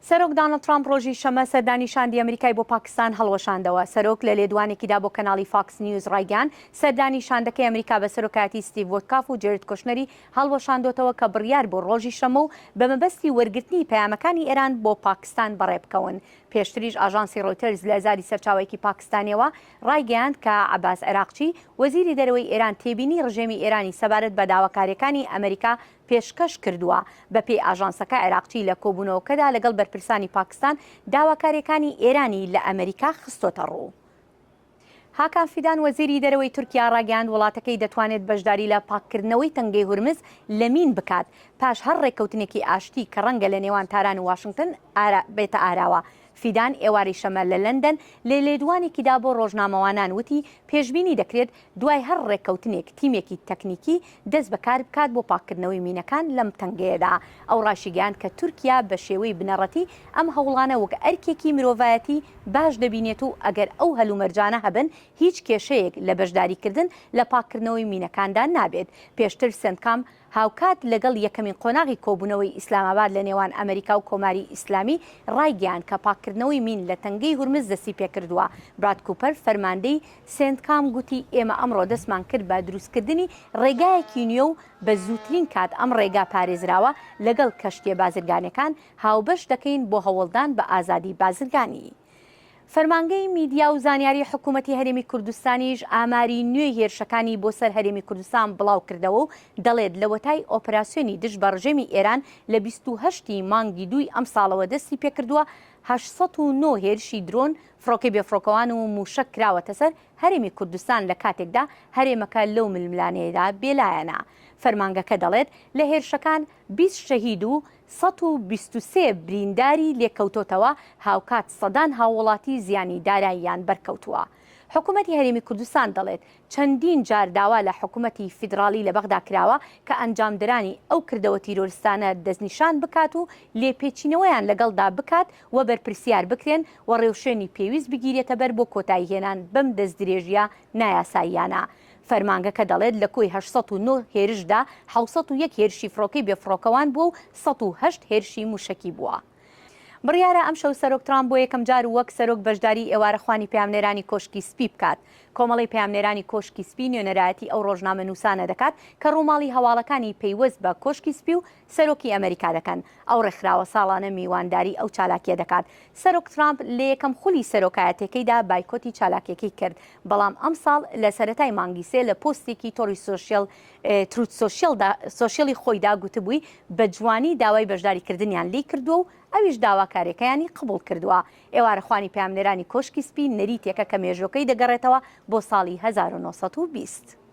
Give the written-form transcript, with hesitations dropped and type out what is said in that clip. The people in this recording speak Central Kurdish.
سەرۆک دانەڵد ترامپ ڕۆژی شەمە سەردانیشاندی ئەمریکای بۆ پاکستان هەڵوەشاندەوە. سەرۆک لە لێدوانێکیدا بۆ کەناڵی فاکس نیوز ڕایگەیان سەردانیشاندەکەی ئەمریکا بە سەرۆکایەتی ستیڤ وۆتکاف و جێرد کوشنەری هەڵوەشاندۆتەوە کە بڕیار بۆ ڕۆژی شەمە و بە مەبەستی وەرگرتنی پەیامەکانی ئێران بۆ پاکستان بەڕێ بکەون. پێشتریش ئاژانسی ڕۆیتەرز لە ئەزاری سەرچاوێکی پاکستانیەوە ڕایگەیاند کە عەباس عێراقچی وەزیری دەرەوەی ئێران تێبینی ڕژێمی ئێرانی سەبارەت بە داواکاریەکانی ئەمریکا پێشکەش کردووە. بەپێی ئاژانسەکە عێراقچی لە کۆبوونەوەکەدا لەگەڵ بەرپرسانی پاکستان داواکاریەکانی ئێرانی لە ئەمریکا خستۆتە ڕوو. هاکان فیدان وەزیری دەرەوەی تورکیا ڕاگەیاند وڵاتەکەی دەتوانێت بەشداری لە پاککردنەوەی تەنگەی هورمز لە مین بکات پاش هەر ڕێککەوتنێکی ئاشتی کە ڕەنگە لە نێوان تاران و واشنگتن بێتە ئاراوە. فیدان ئێواری شەمە لە لەندەن لە لێدوانێکیدا بۆ ڕۆژنامەوانان وتی پێشبینی دەکرێت دوای هەر ڕێککەوتنێک تیمێکی تەکنیکی دەست بەکار بکات بۆ پاککردنەوەی مینەکان لەم تەنگەیەدا. ئەو ڕاشیگەیاند کە تورکیا بە شێوەی بنەڕەتی ئەم هەوڵانە وەک ئەرکێکی مرۆڤایەتی باش دەبینێت و ئەگەر ئەو هەلومەرجانە هەبن هیچ کێشەیەک لە بەشداریکردن لە پاککردنەوەی مینەکاندا نابێت. پێشتر سندکام هاوکات لەگەڵ یەکەمین قۆناغی کۆبوونەوەی ئیسلاماباد لە نێوان ئەمریکا و کۆماری ئیسلامی ڕایگەیاند کە پاککردنەوەی مین لە تەنگەی هورمز دەستی پێکردووە. براد کوپەر فەرماندەی سندکام گوتی ئێمە ئەمڕۆ دەستمان کرد بە دروستکردنی ڕێگایەکی نوێ و بە زووترین کات ئەم ڕێگا پارێزراوە لەگەڵ کەشتیە بازرگانەکان هاوبەش دەکەین بۆ هەوڵدان بە ئازادی بازرگانی. فەرمانگەی میدیا و زانیاری حکوومەتی هەرێمی کوردستانیش ئاماری نوێی هێرشەکانی بۆ سەر هەرێمی کوردستان بڵاو کردەوە و دەڵێت لە وەتای ئۆپراسیۆنی دژ بە ڕژێمی ئێران لە 28 مانگی دووی ئەم ساڵەوە دەستی پێکردووە 809 هێرشی درۆن فڕۆکەی بێفڕۆکەوان و موشک کراوەتە سەر هەرێمی کوردستان لە کاتێکدا هەرێمەکە لەو ململانەیەدا بێلایەنە. فەرمانگەکە دەڵێت لە هێرشەکان 20 شەهید و 123 برینداری لێکەوتۆتەوە هاوکات سەدان هاوڵاتی زیانی داراییان بەرکەوتووە. حکوومەتی هەرێمی کوردستان دەڵێت چەندین جار داوا لە حکوومەتی فیدراڵی لە بەغدا کراوە کە ئەنجامدرانی ئەو کردەوە تیرۆریستانە دەستنیشان بکات و لێپێچینەوەیان لەگەڵدا بکات و بەرپرسیار بکرێن و ڕێوشێنی پێویست بگیرێتە بەر بۆ کۆتایی هێنان بەم دەستدرێژیە نایاساییانە. فەرمانگەکە دەڵێت لە کۆی 809 هێرشدا 701 هێرشی فڕۆکەی بێفڕۆکەوان بووە و 108 هێرشی موشکی بووە. بڕیارە ئەم شەو سەرۆک ترامپ بۆ یەکەم جار وەک سەرۆک بەشداری ئێوارەخوانی پەیامنێرانی کۆشکی سپی بکات. کۆمەڵی پەیامنێرانی کۆشکی سپی نوێنەرایەتی ئەو ڕۆژنامە نووسانە دەکات کە ڕووماڵی هەواڵەکانی پەیوەست بە کۆشکی سپی و سەرۆکی ئەمریکا دەکەن. ئەو ڕێکخراوە ساڵانە میوانداری ئەو چالاکیە دەکات. سەرۆک ترامپ لە یەکەم خولی سەرۆکایەتەکەیدا بایکۆتی چالاکیەکەی کرد، بەڵام ئەم ساڵ لە سەرەتای مانگی سێ لە پۆستێکی تۆڕی تروت سۆشیەلی خۆیدا گوتبووی بە جوانی داوای بەشداریکردنیان لی کردووە و ئەویش داواکاریەکەیانی قبول کردووە. ئێوارەخوانی پەیامنێرانی کۆشکی سپی نەریتێکە کە مێژوەکەی دەگەڕێتەوە بۆ ساڵی 1920.